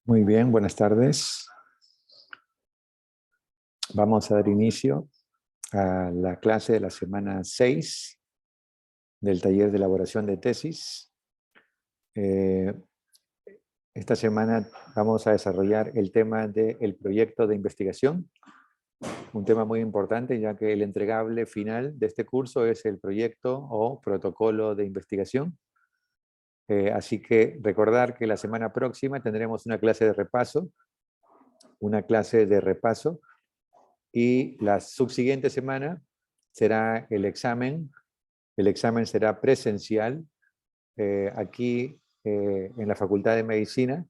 Muy bien, buenas tardes. Vamos a dar inicio a la clase de la semana 6 del taller de elaboración de tesis. Esta semana vamos a desarrollar el tema del proyecto de investigación, un tema muy importante ya que el entregable final de este curso es el proyecto o protocolo de investigación. Así que recordar que la semana próxima tendremos una clase de repaso, y la subsiguiente semana será el examen. El examen será presencial aquí en la Facultad de Medicina,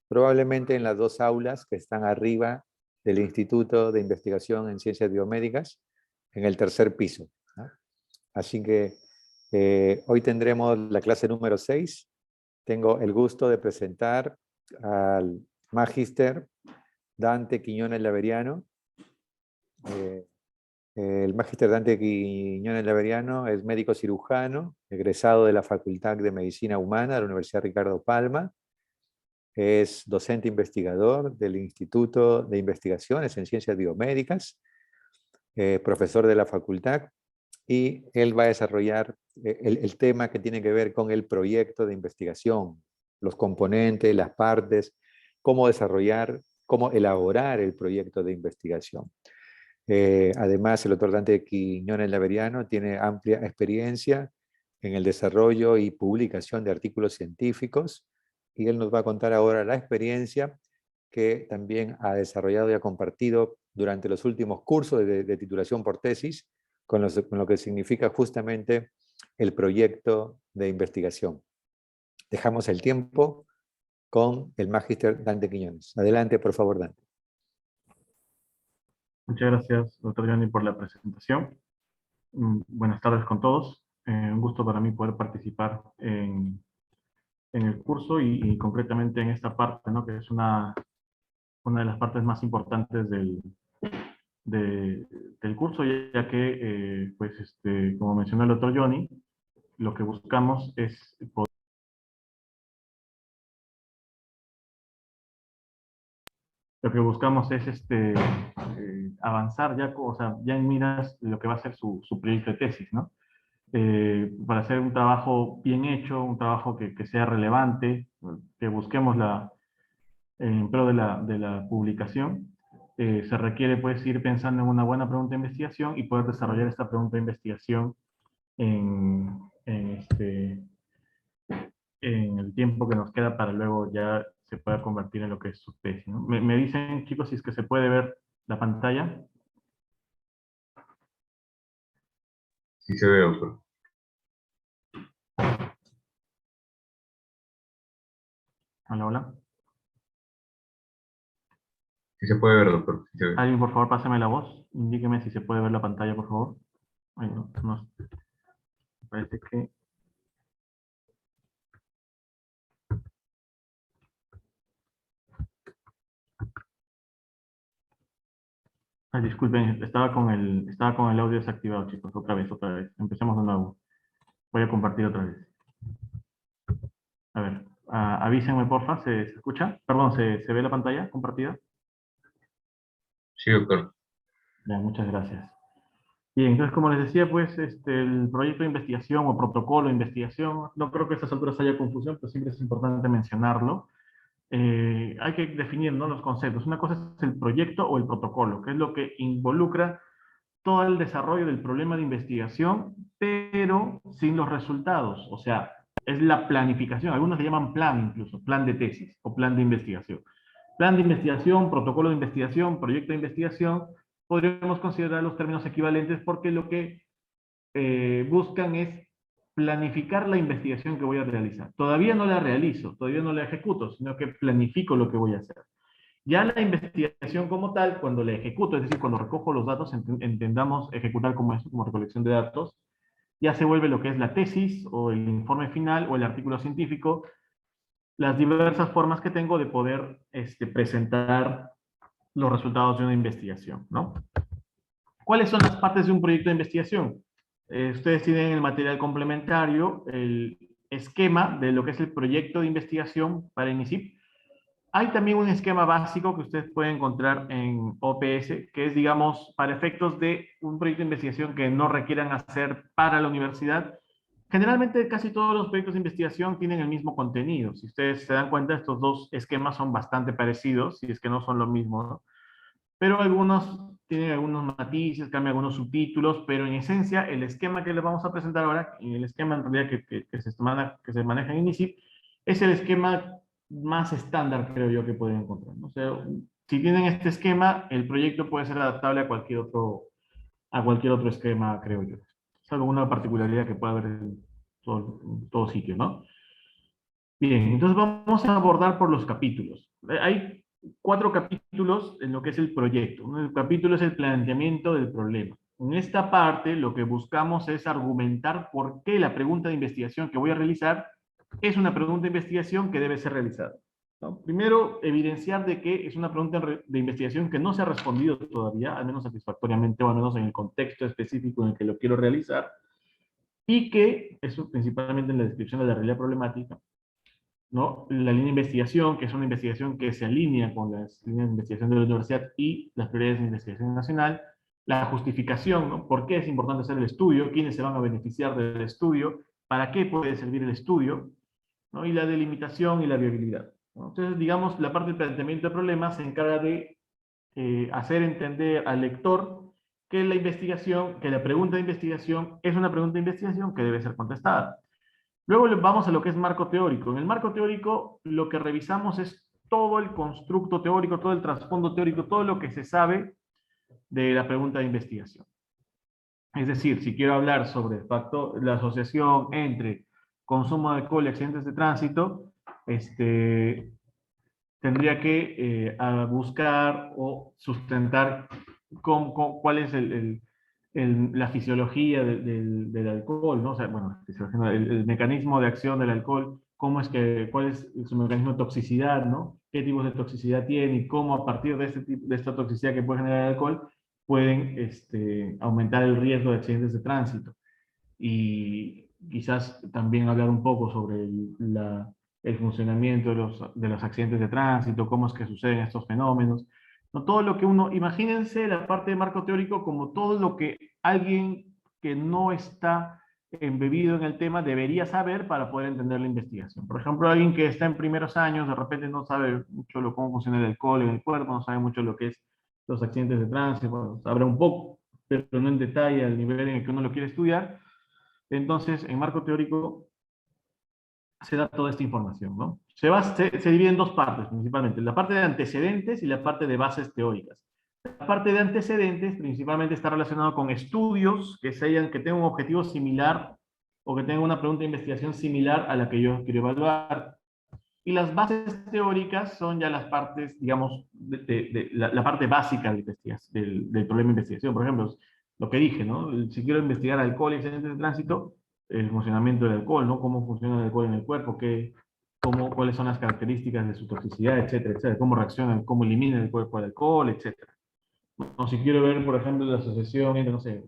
probablemente en las dos aulas que están arriba del Instituto de Investigación en Ciencias Biomédicas, en el tercer piso, ¿no? Así que hoy tendremos la clase número 6. Tengo el gusto de presentar al Magíster Dante Quiñones Laberiano. El Magíster Dante Quiñones Laberiano es médico cirujano, egresado de la Facultad de Medicina Humana de la Universidad Ricardo Palma. Es docente investigador del Instituto de Investigaciones en Ciencias Biomédicas, profesor de la facultad, y él va a desarrollar el tema que tiene que ver con el proyecto de investigación, los componentes, las partes, cómo desarrollar, cómo elaborar el proyecto de investigación. Además, el doctor Dante Quiñones Laberiano tiene amplia experiencia en el desarrollo y publicación de artículos científicos, y él nos va a contar ahora la experiencia que también ha desarrollado y ha compartido durante los últimos cursos de titulación por tesis, con lo que significa justamente el proyecto de investigación. Dejamos el tiempo con el Magíster Dante Quiñones. Adelante, por favor, Dante. Muchas gracias, doctor Johnny, por la presentación. Buenas tardes con todos. Un gusto para mí poder participar en el curso y concretamente en esta parte, ¿no? Que es una de las partes más importantes del curso, ya que, como mencionó el doctor Johnny, lo que buscamos es avanzar ya, o sea, ya en miras de lo que va a ser su proyecto de tesis, ¿no? Para hacer un trabajo bien hecho, un trabajo que sea relevante, que busquemos en pro de la publicación, se requiere pues ir pensando en una buena pregunta de investigación y poder desarrollar esta pregunta de investigación en el tiempo que nos queda para luego ya se pueda convertir en lo que es su tesis, ¿no? Me dicen, chicos, si es que se puede ver la pantalla. Sí se ve, doctor. Hola, hola. Sí se puede ver, doctor. Sí se ve. Alguien, por favor, pásame la voz. Indíqueme si se puede ver la pantalla, por favor. Ay, no. Parece que... Ay, disculpen, estaba con el audio desactivado, chicos. Otra vez. Empecemos de nuevo. Voy a compartir otra vez. A ver, avísenme, porfa. ¿Se escucha? Perdón, ¿se ve la pantalla compartida? Sí, doctor. Bien, muchas gracias. Bien, entonces, como les decía, pues, el proyecto de investigación o protocolo de investigación, no creo que a estas alturas haya confusión, pero siempre es importante mencionarlo. Hay que definir, ¿no?, los conceptos. Una cosa es el proyecto o el protocolo, que es lo que involucra todo el desarrollo del problema de investigación, pero sin los resultados. O sea, es la planificación. Algunos le llaman plan incluso, plan de tesis o plan de investigación. Plan de investigación, protocolo de investigación, proyecto de investigación, podríamos considerar los términos equivalentes porque lo que buscan es planificar la investigación que voy a realizar. Todavía no la realizo, todavía no la ejecuto, sino que planifico lo que voy a hacer. Ya la investigación como tal, cuando la ejecuto, es decir, cuando recojo los datos, entendamos ejecutar como eso, como recolección de datos, ya se vuelve lo que es la tesis o el informe final o el artículo científico, las diversas formas que tengo de poder presentar los resultados de una investigación, ¿no? ¿Cuáles son las partes de un proyecto de investigación? Ustedes tienen el material complementario, el esquema de lo que es el proyecto de investigación para INICIP. Hay también un esquema básico que ustedes pueden encontrar en OPS, que es, digamos, para efectos de un proyecto de investigación que no requieran hacer para la universidad. Generalmente casi todos los proyectos de investigación tienen el mismo contenido. Si ustedes se dan cuenta, estos dos esquemas son bastante parecidos, si es que no son lo mismo, ¿no? Pero algunos tienen algunos matices, cambian algunos subtítulos, pero en esencia el esquema que les vamos a presentar ahora, y el esquema en realidad que se maneja en INICIP, es el esquema más estándar, creo yo, que pueden encontrar, ¿no? O sea, si tienen este esquema, el proyecto puede ser adaptable a cualquier otro esquema, creo yo. Es alguna particularidad que pueda haber en todo sitio, ¿no? Bien, entonces vamos a abordar por los capítulos. Hay 4 capítulos en lo que es el proyecto. Un capítulo es el planteamiento del problema. En esta parte lo que buscamos es argumentar por qué la pregunta de investigación que voy a realizar es una pregunta de investigación que debe ser realizada, ¿no? Primero, evidenciar de que es una pregunta de investigación que no se ha respondido todavía, al menos satisfactoriamente o al menos en el contexto específico en el que lo quiero realizar, y que, eso principalmente en la descripción de la realidad problemática, ¿no? La línea de investigación, que es una investigación que se alinea con las líneas de investigación de la universidad y las prioridades de investigación nacional, la justificación, ¿no? ¿Por qué es importante hacer el estudio? ¿Quiénes se van a beneficiar del estudio? ¿Para qué puede servir el estudio? ¿No? Y la delimitación y la viabilidad, ¿no? Entonces, digamos, la parte del planteamiento de problemas se encarga de hacer entender al lector que la investigación, que la pregunta de investigación es una pregunta de investigación que debe ser contestada. Luego vamos a lo que es marco teórico. En el marco teórico lo que revisamos es todo el constructo teórico, todo el trasfondo teórico, todo lo que se sabe de la pregunta de investigación. Es decir, si quiero hablar sobre la asociación entre consumo de alcohol y accidentes de tránsito, tendría que buscar o sustentar cuál es la fisiología del alcohol, ¿no? O sea, bueno, el mecanismo de acción del alcohol, cuál es su mecanismo de toxicidad, ¿no? ¿Qué tipos de toxicidad tiene y cómo a partir de esta toxicidad que puede generar el alcohol pueden aumentar el riesgo de accidentes de tránsito? Y quizás también hablar un poco sobre el funcionamiento de los accidentes de tránsito, cómo es que suceden estos fenómenos. No, todo lo que imagínense la parte de marco teórico como todo lo que alguien que no está embebido en el tema debería saber para poder entender la investigación. Por ejemplo, alguien que está en primeros años, de repente no sabe mucho cómo funciona el alcohol en el cuerpo, no sabe mucho lo que es los accidentes de tránsito, bueno, sabrá un poco, pero no en detalle al nivel en el que uno lo quiere estudiar. Entonces, en marco teórico se da toda esta información, ¿no? Se divide en 2 partes, principalmente, la parte de antecedentes y la parte de bases teóricas. La parte de antecedentes principalmente está relacionada con estudios que tengan un objetivo similar o que tengan una pregunta de investigación similar a la que yo quiero evaluar. Y las bases teóricas son ya las partes, digamos, la parte básica del problema de investigación. Por ejemplo, lo que dije, ¿no? Si quiero investigar alcohol y accidentes de tránsito, el funcionamiento del alcohol, ¿no? Cómo funciona el alcohol en el cuerpo, cuáles son las características de su toxicidad, etcétera, etcétera. Cómo reacciona, cómo elimina el cuerpo el alcohol, etcétera. O si quiero ver, por ejemplo, la asociación entre, no sé,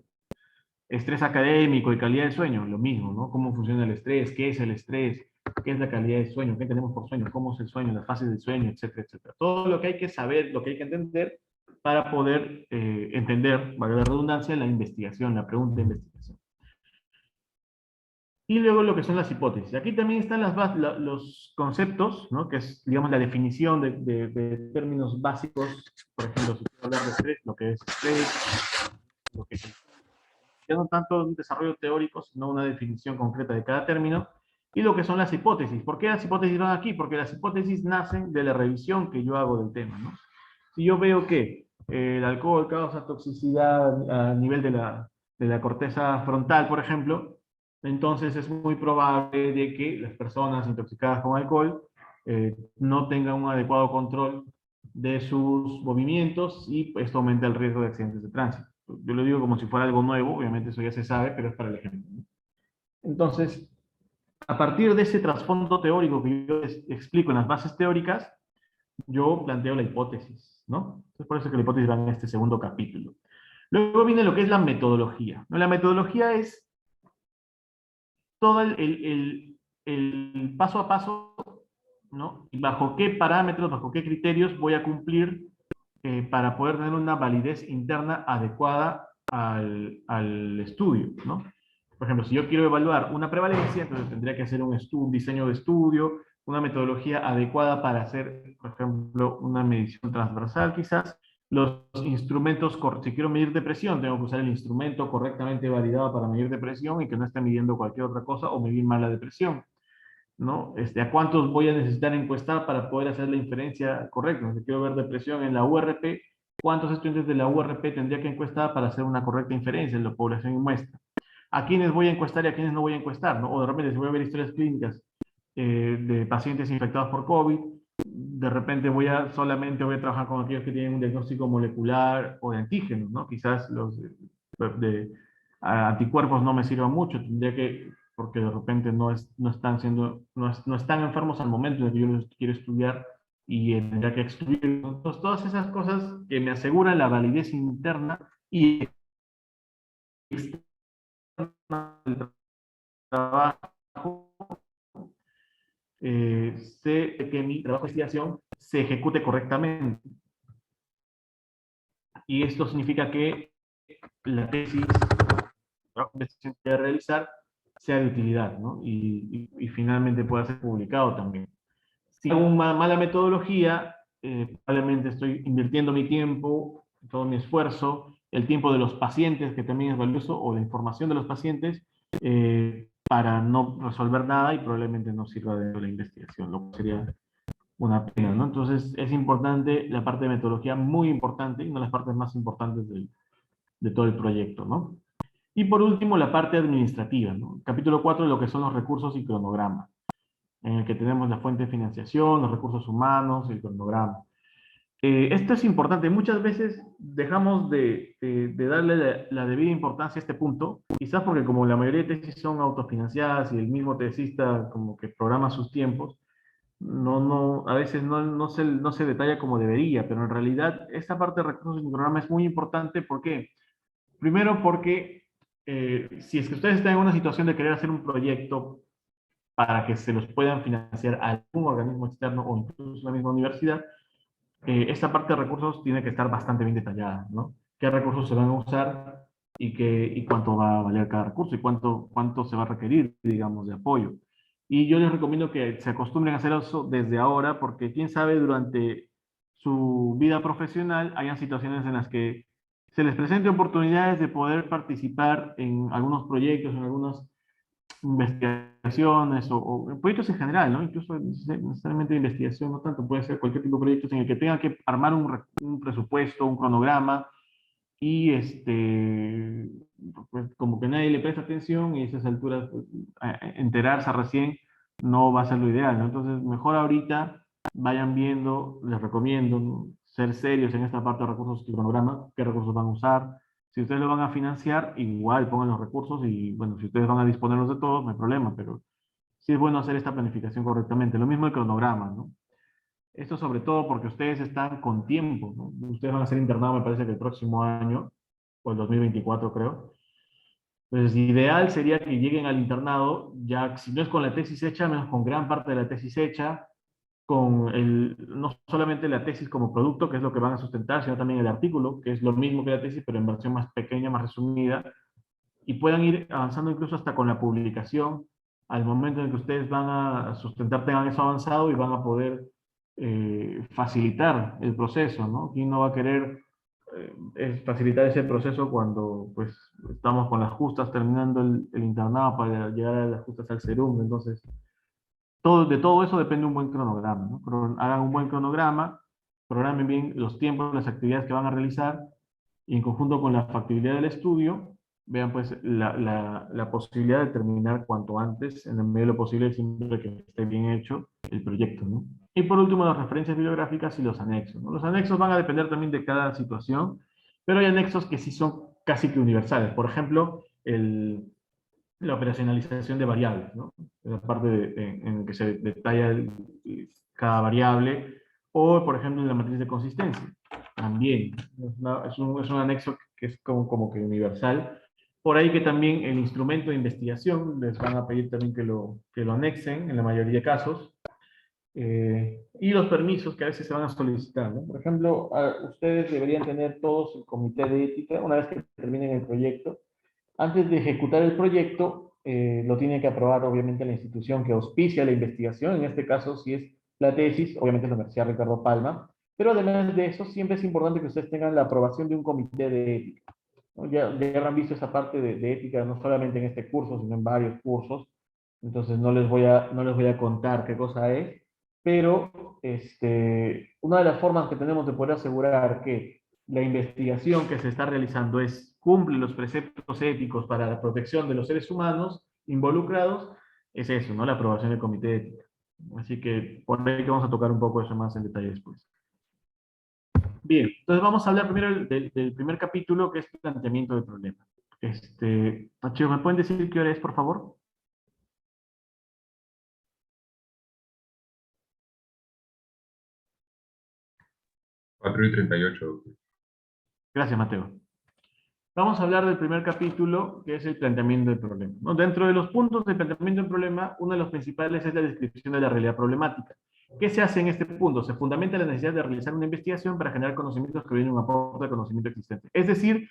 estrés académico y calidad de sueño, lo mismo, ¿no? Cómo funciona el estrés, qué es el estrés, qué es la calidad de sueño, qué tenemos por sueño, cómo es el sueño, las fases del sueño, etcétera, etcétera. Todo lo que hay que saber, lo que hay que entender para poder entender, valga la redundancia, la investigación, la pregunta de investigación. Y luego lo que son las hipótesis. Aquí también están los conceptos, ¿no? Que es, digamos, la definición de términos básicos. Por ejemplo, si quiero hablar de estrés, lo que es estrés, lo que es, ya no tanto un desarrollo teórico, sino una definición concreta de cada término, y lo que son las hipótesis. ¿Por qué las hipótesis van aquí? Porque las hipótesis nacen de la revisión que yo hago del tema, ¿no? Si yo veo que el alcohol causa toxicidad a nivel de la corteza frontal, por ejemplo, entonces es muy probable de que las personas intoxicadas con alcohol no tengan un adecuado control de sus movimientos y esto aumenta el riesgo de accidentes de tránsito. Yo lo digo como si fuera algo nuevo, obviamente eso ya se sabe, pero es para el ejemplo, ¿no? Entonces, a partir de ese trasfondo teórico que yo explico en las bases teóricas, yo planteo la hipótesis, ¿no? Entonces, por eso es que la hipótesis va en este segundo capítulo. Luego viene lo que es la metodología, ¿no? La metodología es todo el paso a paso ¿no? Y bajo qué parámetros, bajo qué criterios voy a cumplir para poder tener una validez interna adecuada al estudio, ¿no? Por ejemplo, si yo quiero evaluar una prevalencia, entonces tendría que hacer un diseño de estudio, una metodología adecuada para hacer, por ejemplo, una medición transversal quizás. Los instrumentos, si quiero medir depresión, tengo que usar el instrumento correctamente validado para medir depresión y que no esté midiendo cualquier otra cosa o medir mal la depresión, ¿no? ¿A cuántos voy a necesitar encuestar para poder hacer la inferencia correcta? Si quiero ver depresión en la URP, ¿cuántos estudiantes de la URP tendría que encuestar para hacer una correcta inferencia en la población y muestra? ¿A quiénes voy a encuestar y a quiénes no voy a encuestar, ¿no? O de repente, si voy a ver historias clínicas de pacientes infectados por COVID, de repente solamente voy a trabajar con aquellos que tienen un diagnóstico molecular o de antígenos, ¿no? Quizás los anticuerpos no me sirvan mucho, tendría que, porque de repente no están enfermos al momento en el que yo los quiero estudiar y tendría que excluir. Entonces, todas esas cosas que me aseguran la validez interna y externa del trabajo, sé que mi trabajo de investigación se ejecute correctamente. Y esto significa que la tesis que se quiere realizar sea de utilidad, ¿no? Y finalmente pueda ser publicado también. Si hago una mala metodología, probablemente estoy invirtiendo mi tiempo, todo mi esfuerzo, el tiempo de los pacientes, que también es valioso, o la información de los pacientes, para no resolver nada y probablemente no sirva de la investigación, lo que sería una pena, ¿no? Entonces es importante la parte de metodología, muy importante, y una de las partes más importantes de todo el proyecto, ¿no? Y por último, la parte administrativa, ¿no? Capítulo 4, lo que son los recursos y cronograma, en el que tenemos la fuente de financiación, los recursos humanos, el cronograma. Esto es importante. Muchas veces dejamos de darle la debida importancia a este punto, quizás porque como la mayoría de tesis son autofinanciadas y el mismo tesista como que programa sus tiempos, a veces no se detalla como debería, pero en realidad esta parte de recursos y cronograma es muy importante. ¿Por qué? Primero porque si es que ustedes están en una situación de querer hacer un proyecto para que se los puedan financiar a algún organismo externo o incluso la misma universidad, esta parte de recursos tiene que estar bastante bien detallada, ¿no? ¿Qué recursos se van a usar y cuánto va a valer cada recurso y cuánto se va a requerir, digamos, de apoyo? Y yo les recomiendo que se acostumbren a hacer eso desde ahora, porque quién sabe durante su vida profesional hayan situaciones en las que se les presente oportunidades de poder participar en algunos proyectos, en algunas investigaciones o proyectos en general, ¿no? Incluso necesariamente de investigación, no tanto, puede ser cualquier tipo de proyectos en el que tenga que armar un presupuesto, un cronograma y pues como que nadie le presta atención y a esas alturas pues, enterarse recién no va a ser lo ideal, ¿no? Entonces, mejor ahorita vayan viendo, les recomiendo, ¿no? Ser serios en esta parte de recursos y cronograma, qué recursos van a usar. Si ustedes lo van a financiar, igual pongan los recursos y, bueno, si ustedes van a disponerlos de todos, no hay problema, pero sí es bueno hacer esta planificación correctamente. Lo mismo el cronograma, ¿no? Esto sobre todo porque ustedes están con tiempo, ¿no? Ustedes van a ser internados, me parece que el próximo año, o el 2024 creo. Entonces, ideal sería que lleguen al internado, ya si no es con la tesis hecha, menos con gran parte de la tesis hecha, no solamente la tesis como producto, que es lo que van a sustentar, sino también el artículo, que es lo mismo que la tesis, pero en versión más pequeña, más resumida, y puedan ir avanzando incluso hasta con la publicación, al momento en que ustedes van a sustentar, tengan eso avanzado y van a poder facilitar el proceso, ¿no? ¿Quién no va a querer facilitar ese proceso cuando pues estamos con las justas terminando el internado para llegar a las justas al serum? Entonces, de todo eso depende un buen cronograma, ¿no? Hagan un buen cronograma, programen bien los tiempos, las actividades que van a realizar y en conjunto con la factibilidad del estudio, vean pues la posibilidad de terminar cuanto antes, en el medio de lo posible, siempre que esté bien hecho el proyecto, ¿no? Y por último, las referencias bibliográficas y los anexos, ¿no? Los anexos van a depender también de cada situación, pero hay anexos que sí son casi que universales. Por ejemplo, la operacionalización de variables, ¿no? La parte en que se detalla cada variable, o por ejemplo en la matriz de consistencia, también. Es un anexo que es como que universal. Por ahí que también el instrumento de investigación les van a pedir también que lo anexen en la mayoría de casos. Y los permisos que a veces se van a solicitar, ¿no? Por ejemplo, ustedes deberían tener todos el comité de ética una vez que terminen el proyecto. Antes de ejecutar el proyecto, lo tiene que aprobar obviamente la institución que auspicia la investigación, en este caso si es la tesis, obviamente la Universidad Ricardo Palma, pero además de eso siempre es importante que ustedes tengan la aprobación de un comité de ética, ¿no? Ya habrán visto esa parte de ética no solamente en este curso, sino en varios cursos, entonces no les voy a contar qué cosa es, pero una de las formas que tenemos de poder asegurar que la investigación que se está realizando cumple los preceptos éticos para la protección de los seres humanos involucrados, es eso, ¿no? La aprobación del comité de ética. Así que por ahí que vamos a tocar un poco eso más en detalle después. Bien, entonces vamos a hablar primero del primer capítulo, que es planteamiento del problema. Chicos, ¿me pueden decir qué hora es, por favor? 4:38, doctor. Gracias, Mateo. Vamos a hablar del primer capítulo, que es el planteamiento del problema, ¿no? Dentro de los puntos del planteamiento del problema, uno de los principales es la descripción de la realidad problemática. ¿Qué se hace en este punto? Se fundamenta la necesidad de realizar una investigación para generar conocimientos que vienen un aporte de conocimiento existente. Es decir,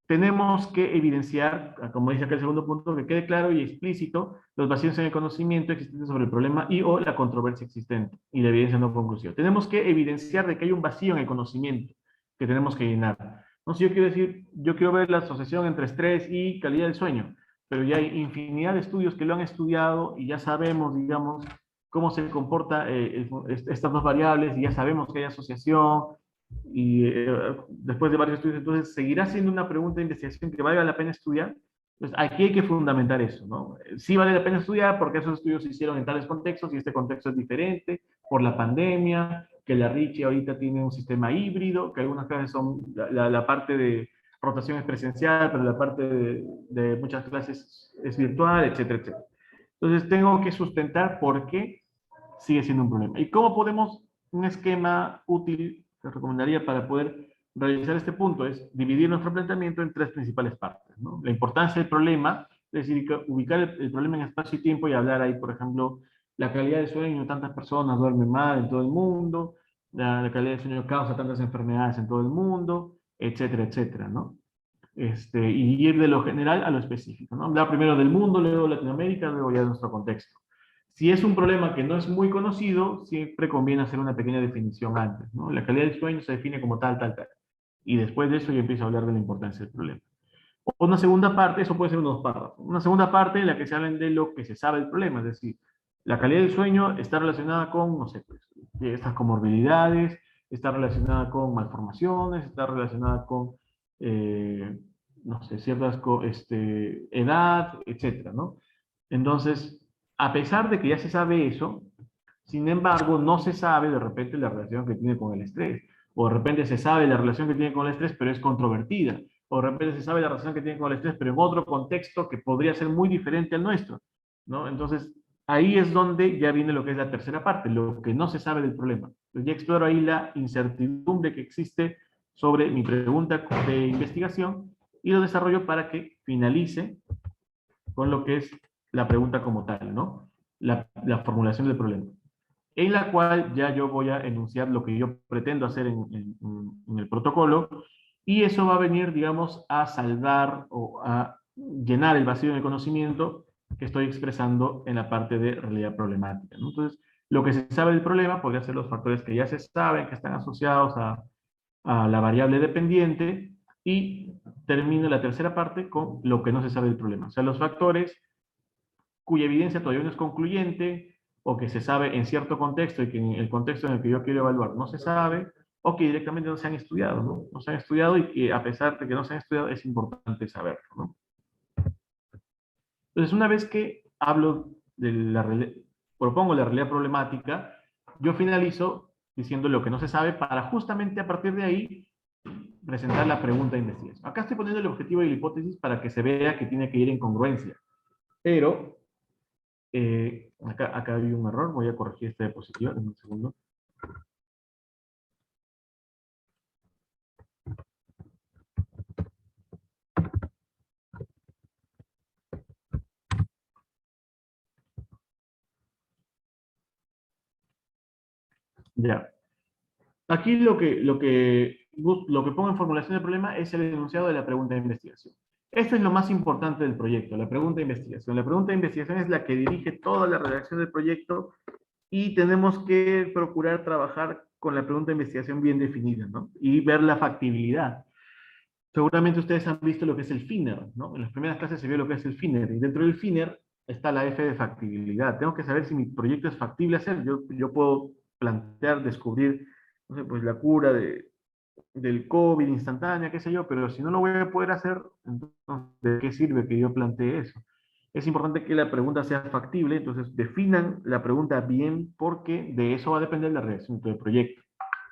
tenemos que evidenciar, como dice acá el segundo punto, que quede claro y explícito los vacíos en el conocimiento existente sobre el problema y o la controversia existente y la evidencia no conclusiva. Tenemos que evidenciar de que hay un vacío en el conocimiento que tenemos que llenar. No sé, yo quiero decir, yo quiero ver la asociación entre estrés y calidad del sueño, pero ya hay infinidad de estudios que lo han estudiado y ya sabemos, digamos, cómo se comporta estas dos variables y ya sabemos que hay asociación, y después de varios estudios, entonces, ¿seguirá siendo una pregunta de investigación que valga la pena estudiar? Pues aquí hay que fundamentar eso, ¿no? Sí vale la pena estudiar porque esos estudios se hicieron en tales contextos y este contexto es diferente por la pandemia, que la RICHE ahorita tiene un sistema híbrido, que algunas clases son, la parte de rotación es presencial, pero la parte de muchas clases es virtual, etcétera, etcétera. Entonces tengo que sustentar por qué sigue siendo un problema. ¿Y cómo podemos, un esquema útil, que recomendaría para poder realizar este punto, es dividir nuestro planteamiento en tres principales partes, ¿no? La importancia del problema, es decir, ubicar el problema en espacio y tiempo y hablar ahí, por ejemplo, la calidad de sueño, tantas personas duermen mal en todo el mundo, la calidad de sueño causa tantas enfermedades en todo el mundo, etcétera, etcétera, ¿no? Y ir de lo general a lo específico, ¿no? Hablar primero del mundo, luego de Latinoamérica, luego ya de nuestro contexto. Si es un problema que no es muy conocido, siempre conviene hacer una pequeña definición antes, ¿no? La calidad del sueño se define como tal, tal, tal. Y después de eso ya empiezo a hablar de la importancia del problema. O una segunda parte, eso puede ser unos párrafos. Una segunda parte en la que se hablen de lo que se sabe del problema, es decir, la calidad del sueño está relacionada con, no sé, pues, estas comorbilidades, está relacionada con malformaciones, está relacionada con, no sé, ciertas, edad, etcétera, ¿no? Entonces, a pesar de que ya se sabe eso, sin embargo, no se sabe de repente la relación que tiene con el estrés. O de repente se sabe la relación que tiene con el estrés, pero es controvertida. O de repente se sabe la relación que tiene con el estrés, pero en otro contexto que podría ser muy diferente al nuestro, ¿no? Entonces, ahí es donde ya viene lo que es la tercera parte, lo que no se sabe del problema. Entonces, ya exploro ahí la incertidumbre que existe sobre mi pregunta de investigación y lo desarrollo para que finalice con lo que es la pregunta como tal, ¿no? La formulación del problema, en la cual ya yo voy a enunciar lo que yo pretendo hacer en el protocolo, y eso va a venir, digamos, a salvar o a llenar el vacío de conocimiento que estoy expresando en la parte de realidad problemática, ¿no? Entonces, lo que se sabe del problema podría ser los factores que ya se saben, que están asociados a la variable dependiente, y termino la tercera parte con lo que no se sabe del problema. O sea, los factores cuya evidencia todavía no es concluyente, o que se sabe en cierto contexto y que en el contexto en el que yo quiero evaluar no se sabe, o que directamente no se han estudiado, ¿no? No se han estudiado y que a pesar de que no se han estudiado es importante saberlo, ¿no? Entonces, una vez que hablo de propongo la realidad problemática, yo finalizo diciendo lo que no se sabe para justamente a partir de ahí presentar la pregunta de investigación. Acá estoy poniendo el objetivo y la hipótesis para que se vea que tiene que ir en congruencia, pero acá hay un error, voy a corregir esta diapositiva en un segundo. Ya. Aquí lo que pongo en formulación del problema es el enunciado de la pregunta de investigación. Esto es lo más importante del proyecto, la pregunta de investigación. La pregunta de investigación es la que dirige toda la redacción del proyecto y tenemos que procurar trabajar con la pregunta de investigación bien definida, ¿no? Y ver la factibilidad. Seguramente ustedes han visto lo que es el FINER, ¿no? En las primeras clases se vio lo que es el FINER, y dentro del FINER está la F de factibilidad. Tengo que saber si mi proyecto es factible hacer. Yo puedo plantear, descubrir, no sé, pues la cura del COVID instantánea, qué sé yo, pero si no lo voy a poder hacer, entonces, ¿de qué sirve que yo plantee eso? Es importante que la pregunta sea factible, entonces definan la pregunta bien, porque de eso va a depender la reacción del proyecto,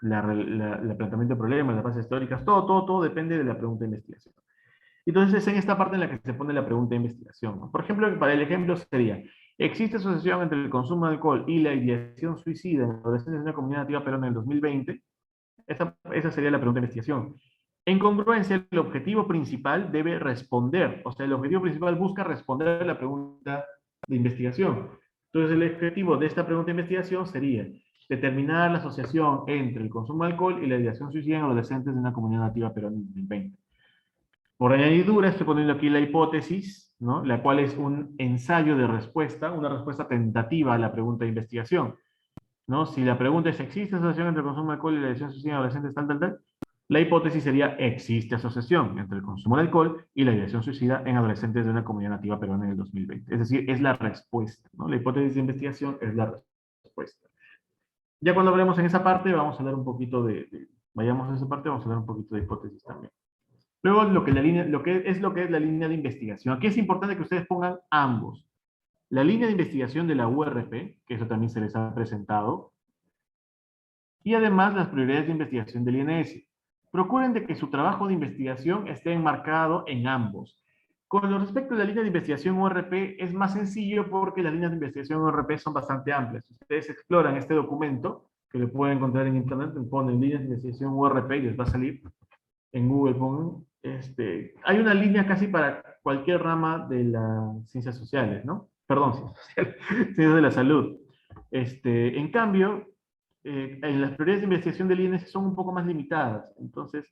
el planteamiento de problemas, las bases históricas, todo depende de la pregunta de investigación. Entonces es en esta parte en la que se pone la pregunta de investigación, ¿no? Por ejemplo, para el ejemplo sería, ¿existe asociación entre el consumo de alcohol y la ideación suicida en adolescentes de una comunidad nativa peruana en el 2020? Esa sería la pregunta de investigación. En congruencia, el objetivo principal debe responder, o sea, el objetivo principal busca responder a la pregunta de investigación. Entonces, el objetivo de esta pregunta de investigación sería determinar la asociación entre el consumo de alcohol y la ideación suicida en adolescentes de una comunidad nativa peruana en 2020. Por añadidura, estoy poniendo aquí la hipótesis, ¿no? La cual es un ensayo de respuesta, una respuesta tentativa a la pregunta de investigación, ¿no? Si la pregunta es, ¿existe asociación entre el consumo de alcohol y la adicción suicida en adolescentes tal? La hipótesis sería, existe asociación entre el consumo de alcohol y la ideación suicida en adolescentes de una comunidad nativa peruana en el 2020. Es decir, es la respuesta, ¿no? La hipótesis de investigación es la respuesta. Ya cuando hablemos en esa parte, vamos a hablar un poquito vayamos a esa parte, vamos a hablar un poquito de hipótesis también. Luego, lo que es la línea de investigación. Aquí es importante que ustedes pongan ambos. La línea de investigación de la URP, que eso también se les ha presentado, y además las prioridades de investigación del INS. Procuren de que su trabajo de investigación esté enmarcado en ambos. Con respecto a la línea de investigación URP, es más sencillo porque las líneas de investigación URP son bastante amplias. Ustedes exploran este documento, que lo pueden encontrar en internet, ponen líneas de investigación URP y les va a salir en Google. Hay una línea casi para cualquier rama de las ciencias sociales, ¿no? Perdón, ciencias sociales, ciencias de la salud. En cambio, en las prioridades de investigación del INS son un poco más limitadas. Entonces,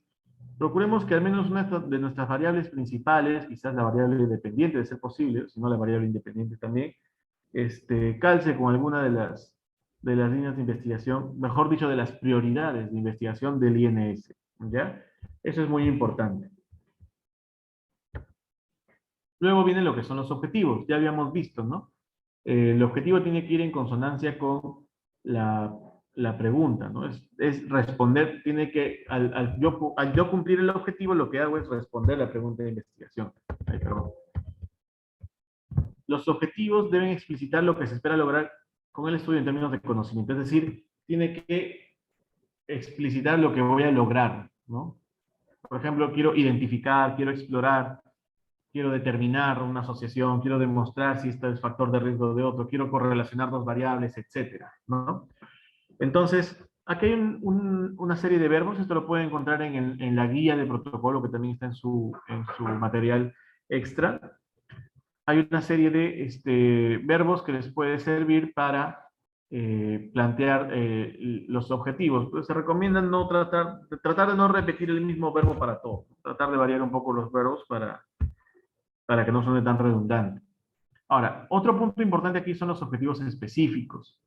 procuremos que al menos una de nuestras variables principales, quizás la variable dependiente de ser posible, si no la variable independiente también, calce con alguna de las líneas de investigación, mejor dicho, de las prioridades de investigación del INS. ¿Ya? Eso es muy importante. Luego viene lo que son los objetivos. Ya habíamos visto, ¿no? El objetivo tiene que ir en consonancia con la pregunta, ¿no? Es responder, tiene que, al yo cumplir el objetivo, lo que hago es responder la pregunta de investigación. Ay, perdón. Los objetivos deben explicitar lo que se espera lograr con el estudio en términos de conocimiento. Es decir, tiene que explicitar lo que voy a lograr, ¿no? Por ejemplo, quiero identificar, quiero explorar, quiero determinar una asociación, quiero demostrar si este es factor de riesgo de otro, quiero correlacionar dos variables, etcétera, ¿no? Entonces, aquí hay una serie de verbos, esto lo pueden encontrar en la guía de protocolo que también está en su material extra. Hay una serie de verbos que les puede servir para plantear los objetivos. Pues se recomienda no tratar de no repetir el mismo verbo para todo, tratar de variar un poco los verbos para que no suene tan redundante. Ahora, otro punto importante aquí son los objetivos específicos.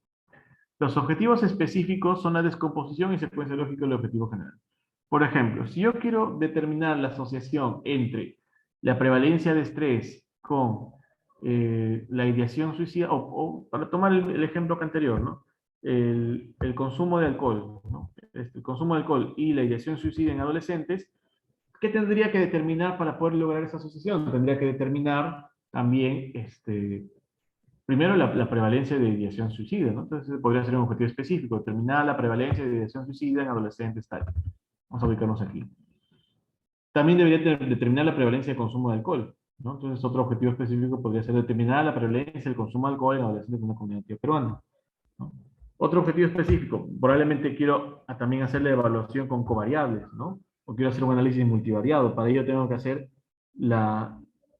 Los objetivos específicos son la descomposición y secuencia lógica del objetivo general. Por ejemplo, si yo quiero determinar la asociación entre la prevalencia de estrés con la ideación suicida, o para tomar el ejemplo anterior, ¿no? El consumo de alcohol, ¿no? El consumo de alcohol y la ideación suicida en adolescentes, ¿qué tendría que determinar para poder lograr esa asociación? Tendría que determinar también, primero, la prevalencia de ideación suicida, ¿no? Entonces, podría ser un objetivo específico, determinar la prevalencia de ideación suicida en adolescentes, tal. Vamos a ubicarnos aquí. También debería determinar la prevalencia de consumo de alcohol, ¿no? Entonces, otro objetivo específico podría ser determinar la prevalencia del consumo de alcohol en adolescentes de una comunidad peruana, ¿no? Otro objetivo específico, probablemente quiero también hacer la evaluación con covariables, ¿no? O quiero hacer un análisis multivariado. Para ello tengo que hacer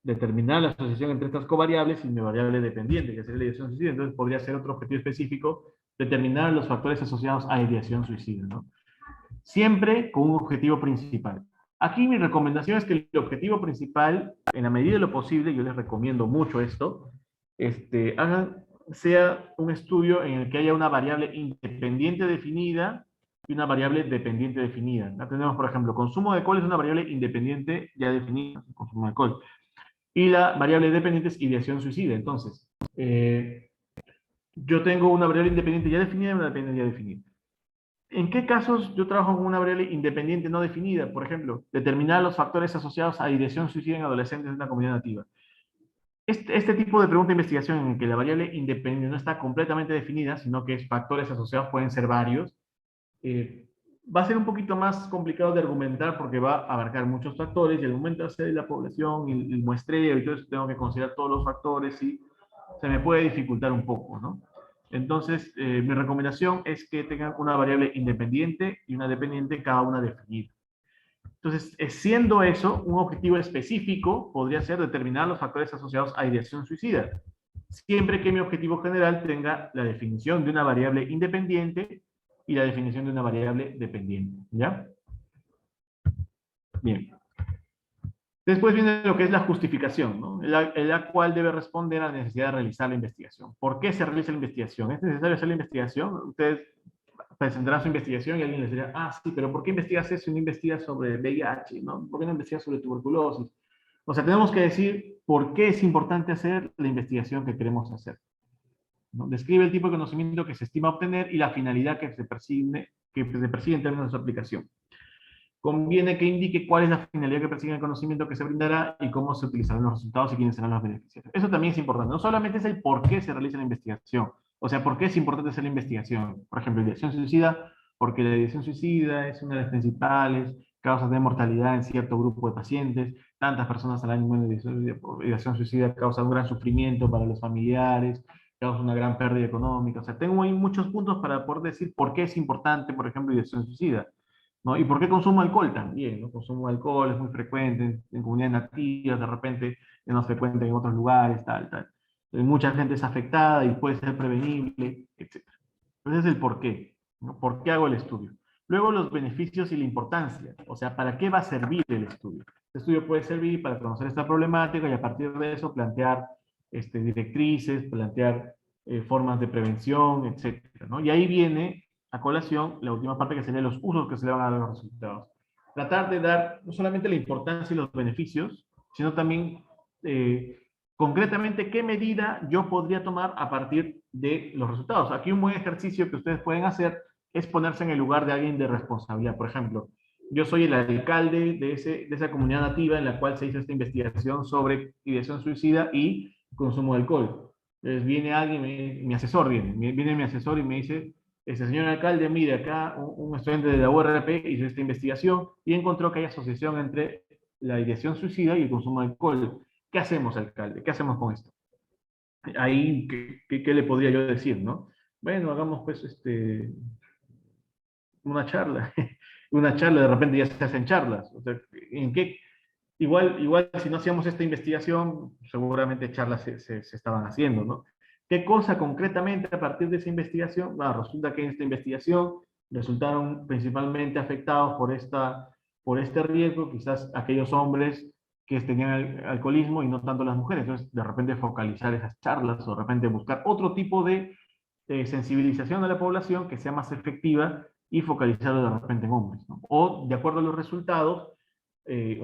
determinar la asociación entre estas covariables y mi variable dependiente, que sería la ideación suicida. Entonces podría ser otro objetivo específico, determinar los factores asociados a ideación suicida, ¿no? Siempre con un objetivo principal. Aquí mi recomendación es que el objetivo principal, en la medida de lo posible, yo les recomiendo mucho esto, sea un estudio en el que haya una variable independiente definida y una variable dependiente definida. Ya tenemos, por ejemplo, consumo de alcohol es una variable independiente ya definida, consumo de alcohol. Y la variable dependiente es ideación suicida. Entonces, yo tengo una variable independiente ya definida y una dependiente ya definida. ¿En qué casos yo trabajo con una variable independiente no definida? Por ejemplo, determinar los factores asociados a ideación suicida en adolescentes de una comunidad nativa. Este tipo de pregunta de investigación en el que la variable independiente no está completamente definida, sino que factores asociados pueden ser varios, va a ser un poquito más complicado de argumentar porque va a abarcar muchos factores y al momento de hacer la población y el muestreo y todo eso tengo que considerar todos los factores y se me puede dificultar un poco, ¿no? Entonces, mi recomendación es que tengan una variable independiente y una dependiente, cada una definida. Entonces, siendo eso, un objetivo específico podría ser determinar los factores asociados a ideación suicida, siempre que mi objetivo general tenga la definición de una variable independiente y la definición de una variable dependiente, ¿ya? Bien. Después viene lo que es la justificación, ¿no? La cual debe responder a la necesidad de realizar la investigación. ¿Por qué se realiza la investigación? ¿Es necesario hacer la investigación? Ustedes presentarán su investigación y alguien les dirá, ah, sí, pero ¿por qué investigas eso y no investigas sobre VIH, ¿no? ¿Por qué no investigas sobre tuberculosis? O sea, tenemos que decir por qué es importante hacer la investigación que queremos hacer, ¿no? Describe el tipo de conocimiento que se estima obtener y la finalidad que se persigue en términos de su aplicación. Conviene que indique cuál es la finalidad que persigue el conocimiento que se brindará y cómo se utilizarán los resultados y quiénes serán los beneficiarios. Eso también es importante. No solamente es el por qué se realiza la investigación, o sea, por qué es importante hacer la investigación. Por ejemplo, ideación suicida, porque la ideación suicida es una de las principales causas de mortalidad en cierto grupo de pacientes. Tantas personas al año mueren de ideación suicida, causa un gran sufrimiento para los familiares, causa una gran pérdida económica. O sea, tengo ahí muchos puntos para poder decir por qué es importante, por ejemplo, ideación suicida, ¿no? ¿Y por qué consumo alcohol también? ¿No? Consumo de alcohol es muy frecuente en comunidades nativas, de repente es más frecuente en otros lugares, tal, tal. Mucha gente es afectada y puede ser prevenible, etc. Entonces es el por qué, ¿no? ¿Por qué hago el estudio? Luego los beneficios y la importancia, o sea, ¿para qué va a servir el estudio? El estudio puede servir para conocer esta problemática y a partir de eso plantear directrices, plantear formas de prevención, etc., ¿no? Y ahí viene a colación la última parte que sería los usos que se le van a dar a los resultados. Tratar de dar no solamente la importancia y los beneficios, sino también concretamente qué medida yo podría tomar a partir de los resultados. Aquí un buen ejercicio que ustedes pueden hacer es ponerse en el lugar de alguien de responsabilidad. Por ejemplo, yo soy el alcalde de esa comunidad nativa en la cual se hizo esta investigación sobre ideación suicida y consumo de alcohol. Entonces viene alguien, mi asesor viene mi asesor y me dice, señor alcalde, mire, acá un estudiante de la URP hizo esta investigación y encontró que hay asociación entre la ideación suicida y el consumo de alcohol. ¿Qué hacemos, alcalde? ¿Qué hacemos con esto? Ahí, ¿qué le podría yo decir, no? Bueno, hagamos pues una charla. Una charla, de repente ya se hacen charlas. O sea, ¿en qué? Igual si no hacíamos esta investigación, seguramente charlas se estaban haciendo, ¿no? ¿Qué cosa concretamente a partir de esa investigación? Bueno, resulta que en esta investigación resultaron principalmente afectados por este riesgo, quizás aquellos hombres que tenían alcoholismo y no tanto las mujeres. Entonces, de repente focalizar esas charlas o de repente buscar otro tipo de sensibilización a la población que sea más efectiva y focalizarlo de repente en hombres, ¿no? O, de acuerdo a los resultados,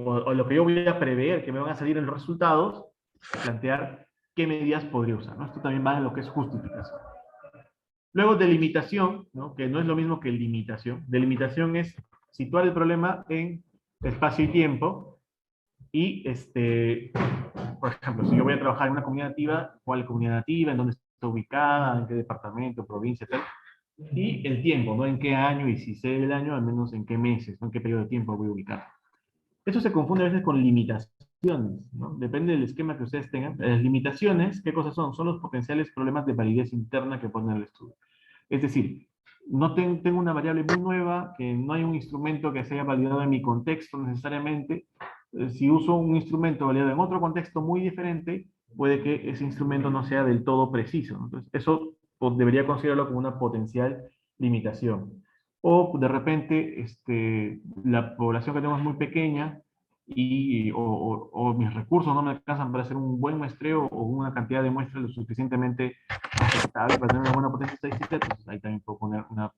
o lo que yo voy a prever que me van a salir en los resultados, plantear qué medidas podría usar, ¿no? Esto también va en lo que es justificación. Luego, delimitación, ¿no? Que no es lo mismo que limitación. Delimitación es situar el problema en espacio y tiempo y, por ejemplo, si yo voy a trabajar en una comunidad nativa, ¿cuál comunidad nativa? ¿En dónde está ubicada? ¿En qué departamento, provincia, tal? Y el tiempo, ¿no? ¿En qué año? Y si sé el año, al menos en qué meses, ¿no? ¿En qué periodo de tiempo voy a ubicar? Eso se confunde a veces con limitaciones, ¿no? Depende del esquema que ustedes tengan. Las limitaciones, ¿qué cosas son? Son los potenciales problemas de validez interna que pone el estudio. Es decir, no tengo una variable muy nueva, que no hay un instrumento que se haya validado en mi contexto necesariamente. Si uso un instrumento validado en otro contexto muy diferente, puede que ese instrumento no sea del todo preciso, ¿no? Entonces, eso debería considerarlo como una potencial limitación. O de repente la población que tenemos es muy pequeña o mis recursos no me alcanzan para hacer un buen muestreo o una cantidad de muestras lo suficientemente aceptable para tener una buena potencia estadística. Entonces ahí también puedo poner una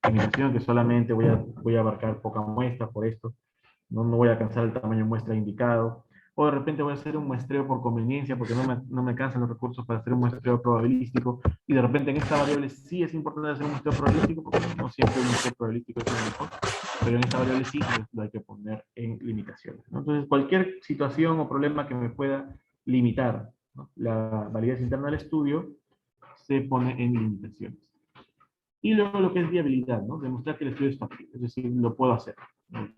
limitación que solamente voy a abarcar poca muestra por esto. No voy a alcanzar el tamaño de muestra indicado. O de repente voy a hacer un muestreo por conveniencia porque no me alcanzan los recursos para hacer un muestreo probabilístico. Y de repente en esta variable sí es importante hacer un muestreo probabilístico porque no siempre un muestreo probabilístico es el mejor. Pero en esta variable sí lo hay que poner en limitaciones, ¿no? Entonces cualquier situación o problema que me pueda limitar, ¿no?, la validez interna del estudio se pone en limitaciones. Y luego lo que es viabilidad, ¿no? Demostrar que el estudio es factible, es decir, lo puedo hacer.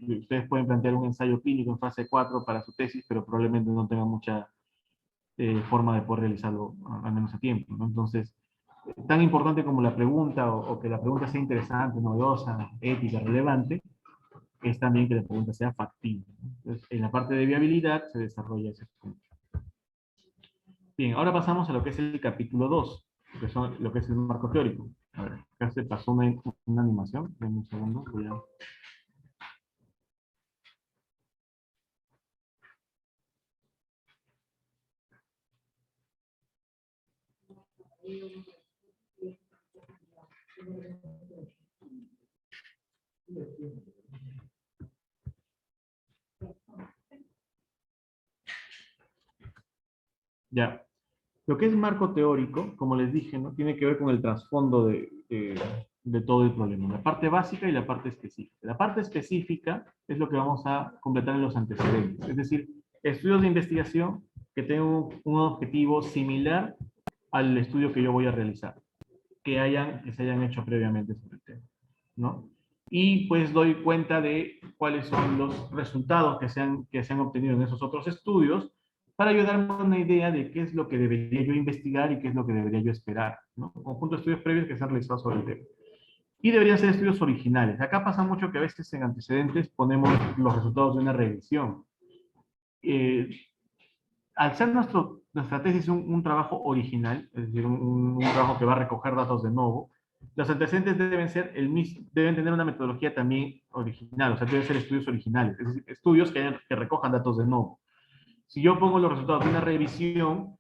Ustedes pueden plantear un ensayo clínico en fase 4 para su tesis, pero probablemente no tengan mucha forma de poder realizarlo, al menos a tiempo, ¿no? Entonces, tan importante como la pregunta, o que la pregunta sea interesante, novedosa, ética, relevante, es también que la pregunta sea factible, ¿no? Entonces, en la parte de viabilidad se desarrolla ese punto. Bien, ahora pasamos a lo que es el capítulo 2, lo que es el marco teórico. A ver, acá se pasó una animación. Denme un segundo, voy a... Ya. Lo que es marco teórico, como les dije, ¿no?, tiene que ver con el trasfondo de todo el problema. La parte básica y la parte específica. La parte específica es lo que vamos a completar en los antecedentes. Es decir, estudios de investigación que tengan un objetivo similar al estudio que yo voy a realizar, que se hayan hecho previamente sobre el tema, ¿no? Y pues doy cuenta de cuáles son los resultados que se han obtenido en esos otros estudios para ayudarme a una idea de qué es lo que debería yo investigar y qué es lo que debería yo esperar, ¿no? Conjunto de estudios previos que se han realizado sobre el tema. Y deberían ser estudios originales. Acá pasa mucho que a veces en antecedentes ponemos los resultados de una revisión. Al ser nuestra tesis un trabajo original, es decir, un trabajo que va a recoger datos de nuevo, los antecedentes deben tener una metodología también original, o sea, deben ser estudios originales, es decir, estudios que recojan datos de nuevo. Si yo pongo los resultados de una revisión,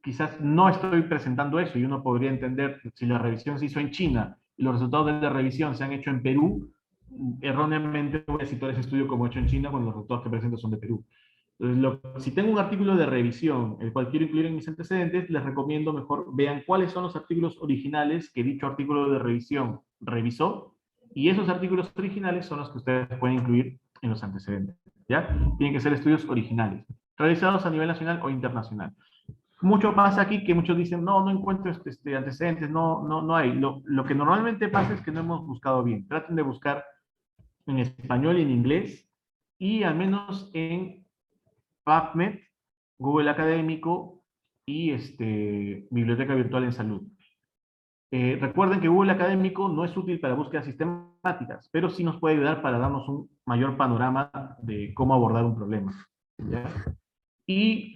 quizás no estoy presentando eso, y uno podría entender, si la revisión se hizo en China y los resultados de la revisión se han hecho en Perú, erróneamente voy a citar ese estudio como hecho en China cuando los resultados que presento son de Perú. Entonces, si tengo un artículo de revisión, el cual quiero incluir en mis antecedentes, les recomiendo mejor vean cuáles son los artículos originales que dicho artículo de revisión revisó, y esos artículos originales son los que ustedes pueden incluir en los antecedentes, ¿ya? Tienen que ser estudios originales, realizados a nivel nacional o internacional. Mucho pasa aquí que muchos dicen, no encuentro antecedentes, no hay. Lo que normalmente pasa es que no hemos buscado bien. Traten de buscar en español y en inglés, y al menos en PubMed, Google Académico y Biblioteca Virtual en Salud. Recuerden que Google Académico no es útil para búsquedas sistemáticas, pero sí nos puede ayudar para darnos un mayor panorama de cómo abordar un problema, ¿ya? Y